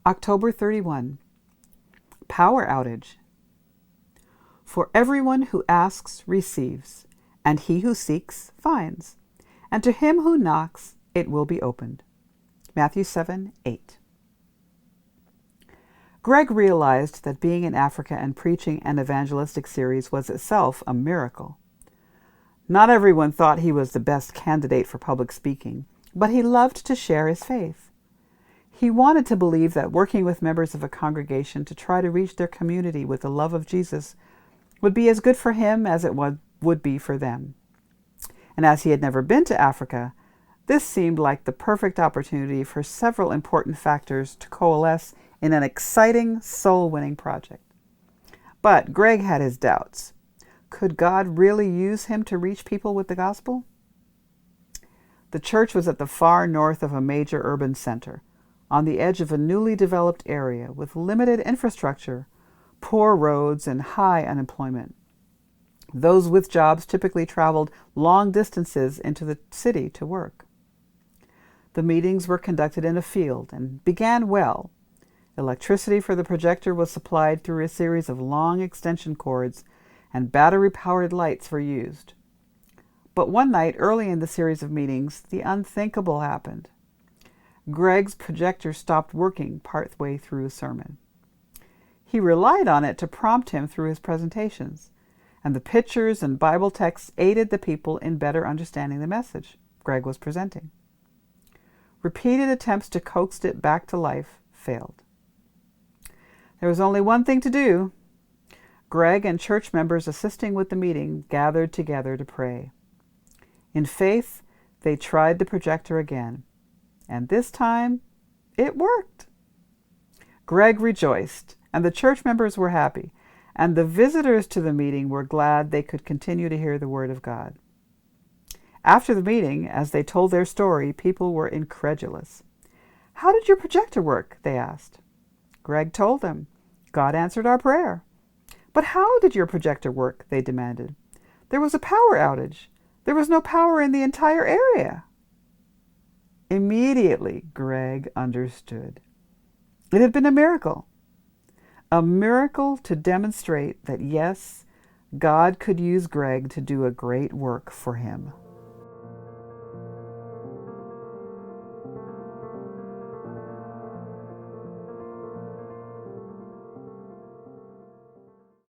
October 31. Power outage. For everyone who asks receives, and he who seeks finds, and to him who knocks it will be opened. Matthew 7:8. Greg realized that being in Africa and preaching an evangelistic series was itself a miracle. Not everyone thought he was the best candidate for public speaking, but he loved to share his faith. He wanted to believe that working with members of a congregation to try to reach their community with the love of Jesus would be as good for him as it would be for them. And as he had never been to Africa, this seemed like the perfect opportunity for several important factors to coalesce in an exciting, soul-winning project. But Greg had his doubts. Could God really use him to reach people with the gospel? The church was at the far north of a major urban center, on the edge of a newly developed area with limited infrastructure, poor roads, and high unemployment. Those with jobs typically traveled long distances into the city to work. The meetings were conducted in a field and began well. Electricity for the projector was supplied through a series of long extension cords, and battery-powered lights were used. But one night early in the series of meetings, the unthinkable happened. Greg's projector stopped working partway through a sermon. He relied on it to prompt him through his presentations, and the pictures and Bible texts aided the people in better understanding the message Greg was presenting. Repeated attempts to coax it back to life failed. There was only one thing to do. Greg and church members assisting with the meeting gathered together to pray. In faith, they tried the projector again, and this time it worked. Greg rejoiced, and the church members were happy, and the visitors to the meeting were glad they could continue to hear the Word of God. After the meeting, as they told their story, people were incredulous. "How did your projector work?" they asked. Greg told them, "God answered our prayer." "But how did your projector work?" they demanded. "There was a power outage. There was no power in the entire area." Immediately, Greg understood. It had been a miracle to demonstrate that, yes, God could use Greg to do a great work for him.